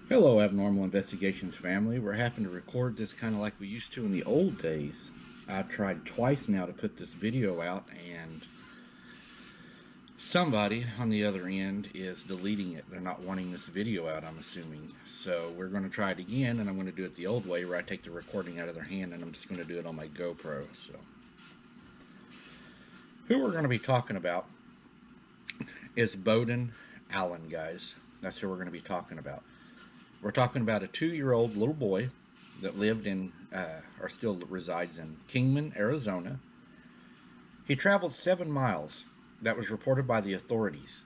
Hello, Abnormal Investigations family. We're having to record this kind of like we used to in the old days. I've tried twice now to put this video out, and somebody on the other end is deleting it. They're not wanting this video out, I'm assuming. So we're going to try it again, and I'm going to do it the old way where I take the recording out of their hand and I'm just going to do it on my GoPro. So, who we're going to be talking about is Bodin Allen, guys. That's who we're going to be talking about. We're talking about a 2-year-old little boy that lived in, or still resides in Kingman, Arizona. He traveled 7 miles. That was reported by the authorities.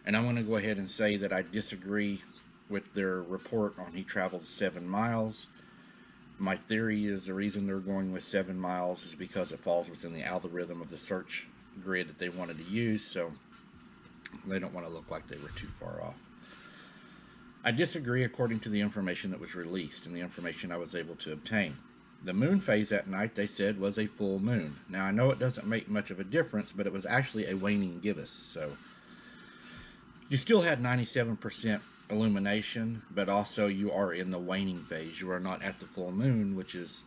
And I'm going to go ahead and say that I disagree with their report on he traveled 7 miles. My theory is the reason they're going with 7 miles is because it falls within the algorithm of the search grid that they wanted to use, so they don't want to look like they were too far off. I disagree according to the information that was released and the information I was able to obtain. The moon phase that night, they said, was a full moon. Now, I know it doesn't make much of a difference, but it was actually a waning gibbous, so you still had 97% illumination, but also you are in the waning phase. You are not at the full moon, which is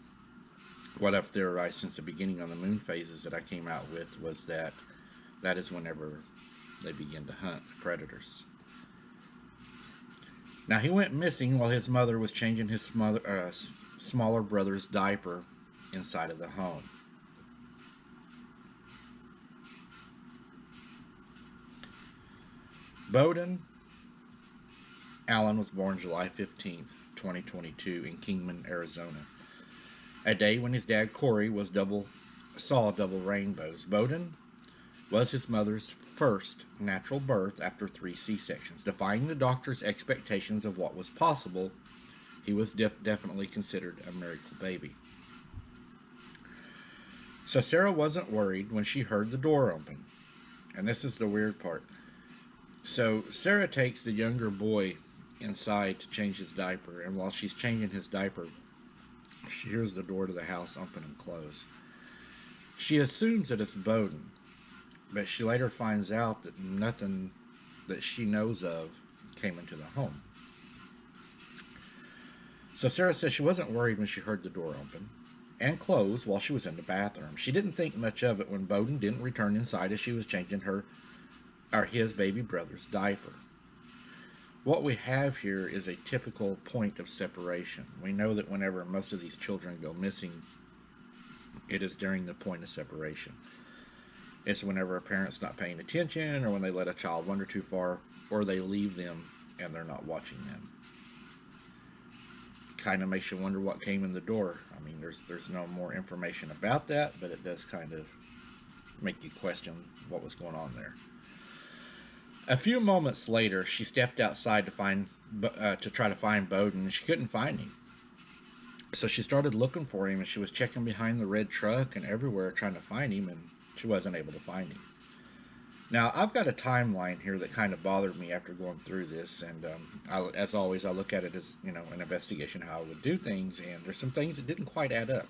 what I've theorized since the beginning on the moon phases that I came out with, was that is whenever they begin to hunt predators. Now, he went missing while his mother was changing his smaller brother's diaper inside of the home. Bodin Allen was born July 15th, 2022 in Kingman, Arizona, a day when his dad Corey saw double rainbows. Bodin was his mother's first natural birth after 3 C-sections. Defying the doctor's expectations of what was possible, he was definitely considered a miracle baby. So Sarah wasn't worried when she heard the door open. And this is the weird part. So Sarah takes the younger boy inside to change his diaper, and while she's changing his diaper, she hears the door to the house open and close. She assumes that it's Bodin, but she later finds out that nothing that she knows of came into the home. So Sarah says she wasn't worried when she heard the door open and close while she was in the bathroom. She didn't think much of it when Bodin didn't return inside as she was changing his baby brother's diaper. What we have here is a typical point of separation. We know that whenever most of these children go missing, it is during the point of separation. It's whenever a parent's not paying attention, or when they let a child wander too far, or they leave them and they're not watching them. Kind of makes you wonder what came in the door. I mean, there's no more information about that, but it does kind of make you question what was going on there. A few moments later, she stepped outside to try to find Bodin, and she couldn't find him. So she started looking for him, and she was checking behind the red truck and everywhere trying to find him, and she wasn't able to find him. Now, I've got a timeline here that kind of bothered me after going through this, and as always, I look at it as, an investigation, how I would do things, and there's some things that didn't quite add up.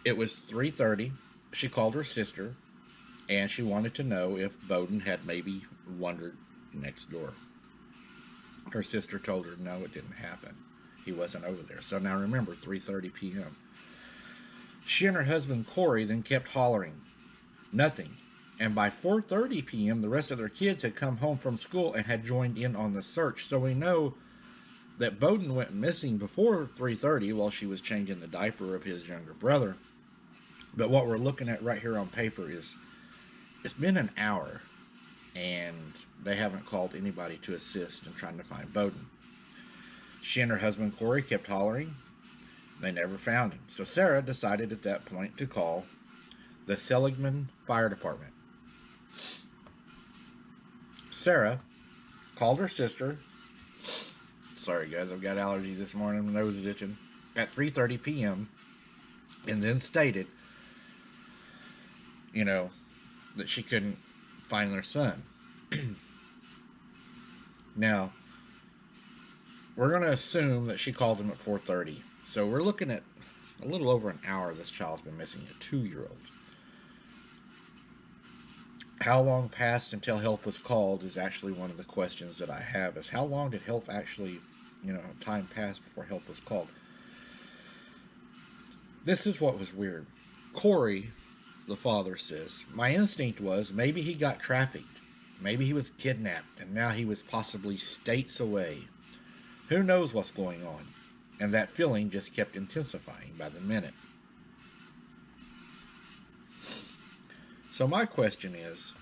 It was 3:30. She called her sister, and she wanted to know if Bodin had maybe wandered next door. Her sister told her, no, it didn't happen. He wasn't over there. So now remember, 3:30 p.m. She and her husband, Corey, then kept hollering. Nothing. And by 4:30 p.m., the rest of their kids had come home from school and had joined in on the search. So we know that Bodin went missing before 3:30 while she was changing the diaper of his younger brother. But what we're looking at right here on paper is it's been an hour, and they haven't called anybody to assist in trying to find Bodin. She and her husband, Corey, kept hollering. They never found him. So Sarah decided at that point to call the Seligman Fire Department. Sarah called her sister. Sorry, guys, I've got allergies this morning. My nose is itching. At 3:30 p.m. and then stated, that she couldn't find their son. Now, we're going to assume that she called him at 4:30. So we're looking at a little over an hour this child's been missing, a 2-year-old. how long passed until help was called is actually one of the questions that I have. Is how long did help actually, time pass before help was called? This is what was weird. Corey, the father, says, my instinct was maybe he got trafficked. Maybe he was kidnapped and now he was possibly states away. Who knows what's going on? And that feeling just kept intensifying by the minute. So my question is,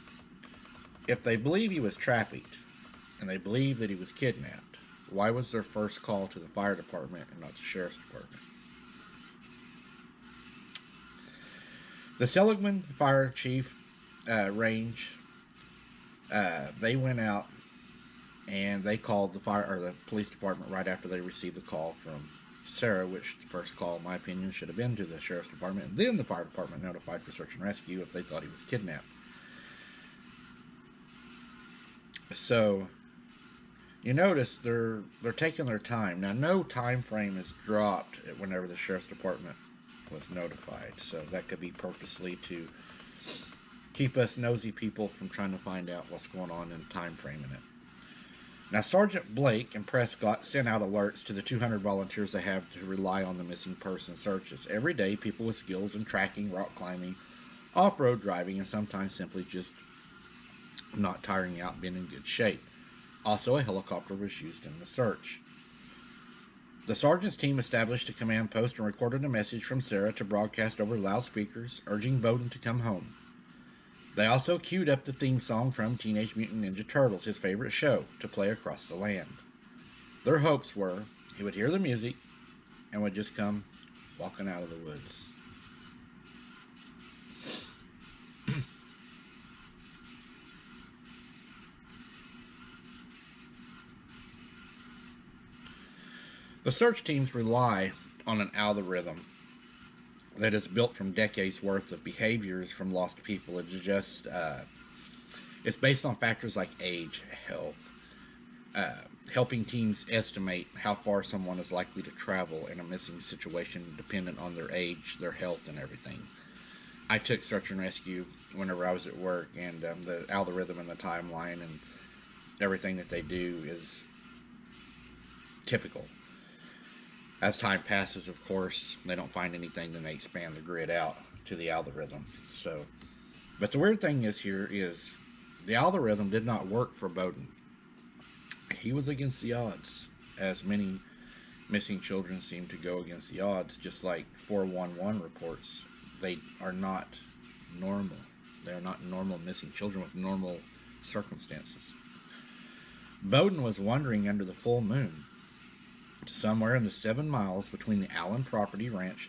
if they believe he was trafficked and they believe that he was kidnapped, why was their first call to the fire department and not the sheriff's department? The Seligman Fire Chief Range, they went out and they called the police department right after they received the call from Sarah, which the first call, in my opinion, should have been to the sheriff's department, and then the fire department notified for search and rescue if they thought he was kidnapped. So you notice they're taking their time. Now, no time frame is dropped whenever the sheriff's department was notified, so that could be purposely to keep us nosy people from trying to find out what's going on in time frame in it. Now, Sergeant Blake and Prescott sent out alerts to the 200 volunteers they have to rely on the missing person searches. Every day, people with skills in tracking, rock climbing, off-road driving, and sometimes simply just not tiring out, being in good shape. Also, a helicopter was used in the search. The sergeant's team established a command post and recorded a message from Sarah to broadcast over loudspeakers, urging Bodin to come home. They also queued up the theme song from Teenage Mutant Ninja Turtles, his favorite show, to play across the land. Their hopes were he would hear the music and would just come walking out of the woods. The search teams rely on an algorithm that is built from decades worth of behaviors from lost people. It's based on factors like age, health, helping teams estimate how far someone is likely to travel in a missing situation dependent on their age, their health, and everything. I took search and rescue whenever I was at work, and the algorithm and the timeline and everything that they do is typical. As time passes, of course, they don't find anything, then they expand the grid out to the algorithm. But the weird thing is the algorithm did not work for Bodin. He was against the odds, as many missing children seem to go against the odds, just like 411 reports. They are not normal. They are not normal missing children with normal circumstances. Bodin was wandering under the full moon, somewhere in the 7 miles between the Allen property ranch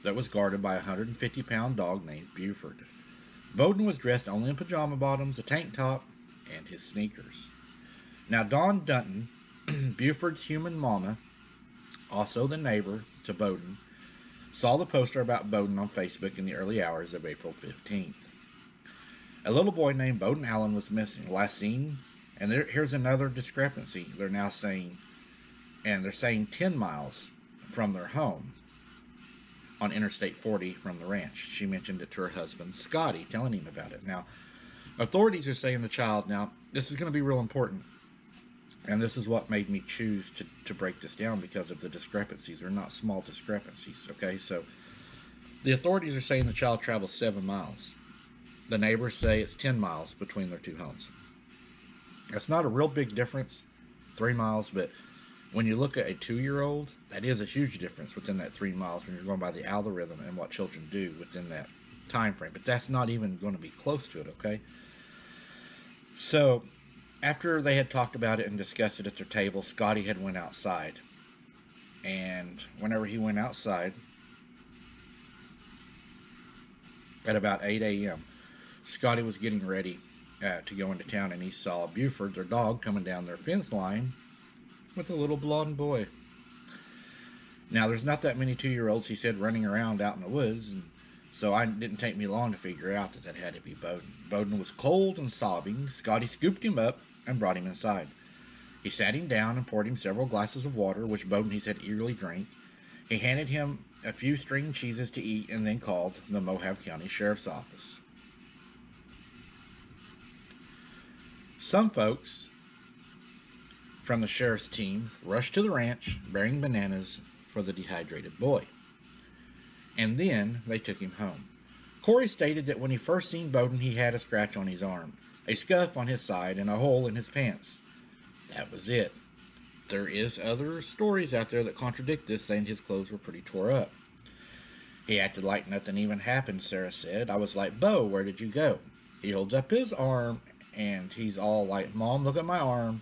that was guarded by a 150-pound dog named Buford. Bodin was dressed only in pajama bottoms, a tank top, and his sneakers. Now, Dawn Dutton, Buford's human mama, also the neighbor to Bodin, saw the poster about Bodin on Facebook in the early hours of April 15th. A little boy named Bodin Allen was missing, last seen, and here's another discrepancy. They're saying 10 miles from their home on Interstate 40 from the ranch. She mentioned it to her husband, Scotty, telling him about it. Now, authorities are saying the child, now, this is going to be real important, and this is what made me choose to break this down because of the discrepancies. They're not small discrepancies, okay? So, the authorities are saying the child traveled 7 miles. The neighbors say it's 10 miles between their two homes. That's not a real big difference, 3 miles, but when you look at a 2-year-old, that is a huge difference within that 3 miles when you're going by the algorithm and what children do within that time frame. But that's not even going to be close to it, okay? So, after they had talked about it and discussed it at their table, Scotty had went outside. And whenever he went outside, at about 8 a.m., Scotty was getting ready to go into town, and he saw Buford, their dog, coming down their fence line with a little blonde boy. Now, there's not that many 2-year-olds, he said, running around out in the woods, and so it didn't take me long to figure out that had to be Bodin. Bodin was cold and sobbing. Scotty scooped him up and brought him inside. He sat him down and poured him several glasses of water, which Bodin, he said, eagerly drank. He handed him a few string cheeses to eat and then called the Mohave County Sheriff's Office. Some folks from the sheriff's team rushed to the ranch bearing bananas for the dehydrated boy. And then they took him home. Corey stated that when he first seen Bodin, he had a scratch on his arm, a scuff on his side, and a hole in his pants. That was it. There is other stories out there that contradict this, saying his clothes were pretty tore up. He acted like nothing even happened, Sarah said. I was like, Bo, where did you go? He holds up his arm, and he's all like, Mom, look at my arm.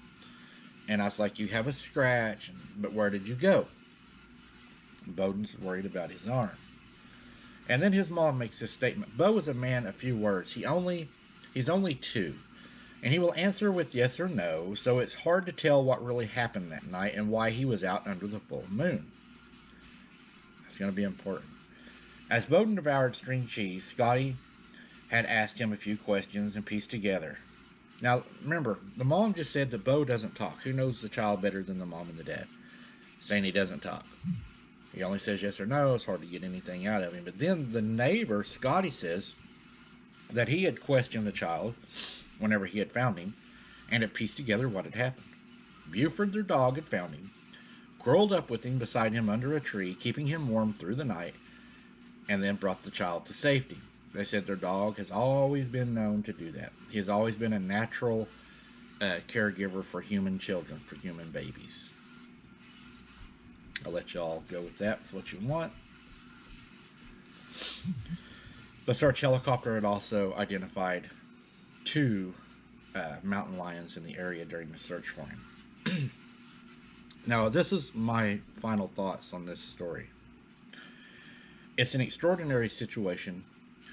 And I was like, you have a scratch, but where did you go? Bodin's worried about his arm. And then his mom makes this statement. Bo is a man of few words. He's only 2. And he will answer with yes or no, so it's hard to tell what really happened that night and why he was out under the full moon. That's going to be important. As Bodin devoured string cheese, Scotty had asked him a few questions and pieced together. Now, remember, the mom just said that Bo doesn't talk. Who knows the child better than the mom and the dad? Saying he doesn't talk. He only says yes or no. It's hard to get anything out of him. But then the neighbor, Scotty, says that he had questioned the child whenever he had found him and had pieced together what had happened. Buford, their dog, had found him, curled up with him beside him under a tree, keeping him warm through the night, and then brought the child to safety. They said their dog has always been known to do that. He has always been a natural caregiver for human children, for human babies. I'll let y'all go with that for what you want. The search helicopter had also identified 2 mountain lions in the area during the search for him. Now, this is my final thoughts on this story. It's an extraordinary situation.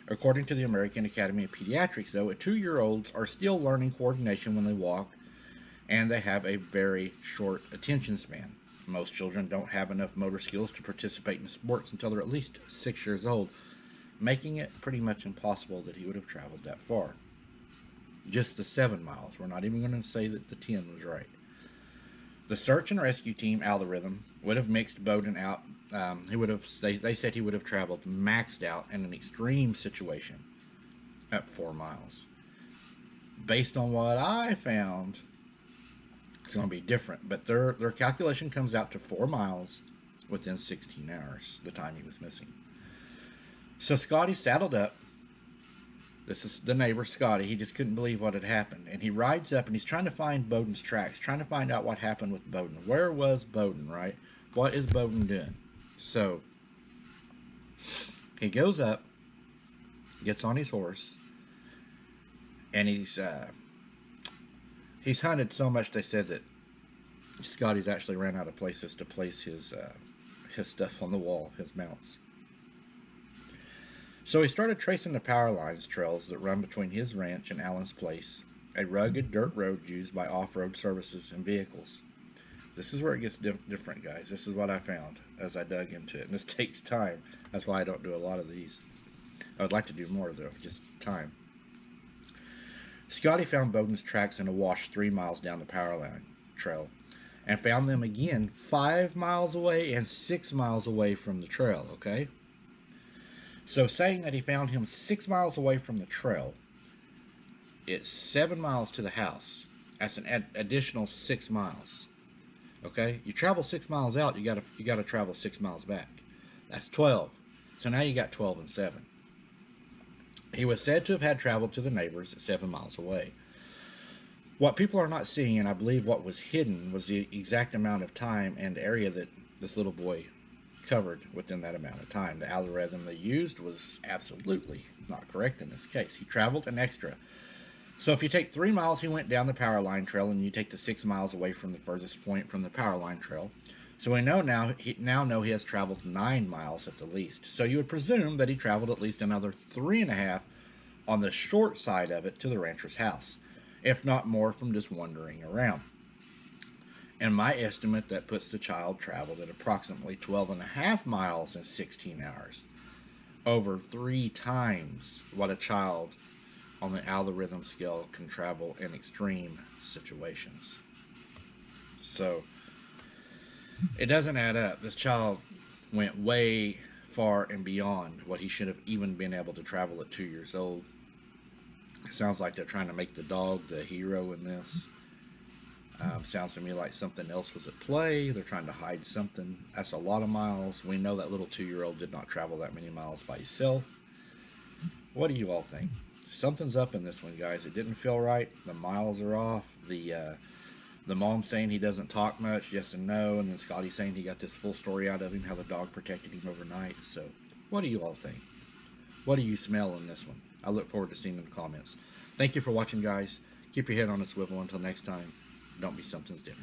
According to the American Academy of Pediatrics, though, 2-year-olds are still learning coordination when they walk, and they have a very short attention span. Most children don't have enough motor skills to participate in sports until they're at least 6 years old, making it pretty much impossible that he would have traveled that far. Just the 7 miles. We're not even going to say that the 10 was right. The search and rescue team algorithm would have mixed Bodin out. They said he would have traveled maxed out in an extreme situation at 4 miles. Based on what I found, it's going to be different, but their calculation comes out to 4 miles within 16 hours, the time he was missing. So Scotty saddled up. This is the neighbor, Scotty. He just couldn't believe what had happened. And he rides up, and he's trying to find Bodin's tracks, trying to find out what happened with Bodin. Where was Bodin, right? What is Bodin doing? So he goes up, gets on his horse, and he's hunted so much, they said that Scotty's actually ran out of places to place his stuff on the wall, his mounts. So he started tracing the power lines trails that run between his ranch and Allen's place, a rugged dirt road used by off-road services and vehicles. This is where it gets different, guys. This is what I found as I dug into it. And this takes time. That's why I don't do a lot of these. I would like to do more, though, just time. Scotty found Bodin's tracks in a wash 3 miles down the power line trail, and found them again 5 miles away and 6 miles away from the trail, okay? So saying that he found him 6 miles away from the trail, it's 7 miles to the house. That's an additional 6 miles. Okay? You travel 6 miles out, you gotta travel 6 miles back. That's 12. So now you got 12 and 7. He was said to have had traveled to the neighbors at 7 miles away. What people are not seeing, and I believe what was hidden, was the exact amount of time and area that this little boy covered within that amount of time. The algorithm they used was absolutely not correct in this case. He traveled an extra. So if you take 3 miles, he went down the power line trail, and you take the 6 miles away from the furthest point from the power line trail. So we know now he has traveled 9 miles at the least. So you would presume that he traveled at least another 3.5 on the short side of it to the rancher's house, if not more, from just wandering around. And my estimate, that puts the child traveled at approximately 12.5 miles in 16 hours, over 3 times what a child on the algorithm scale can travel in extreme situations. So it doesn't add up. This child went way far and beyond what he should have even been able to travel at 2 years old. It sounds like they're trying to make the dog the hero in this. Sounds to me like something else was at play. They're trying to hide something. That's a lot of miles. We know that little 2-year-old did not travel that many miles by himself. What do you all think? Something's up in this one, guys. It didn't feel right. The miles are off. The mom saying he doesn't talk much, yes and no, and then Scotty saying he got this full story out of him, how the dog protected him overnight. So, what do you all think? What do you smell in this one? I look forward to seeing in the comments. Thank you for watching, guys. Keep your head on a swivel. Until next time, don't be something's dinner.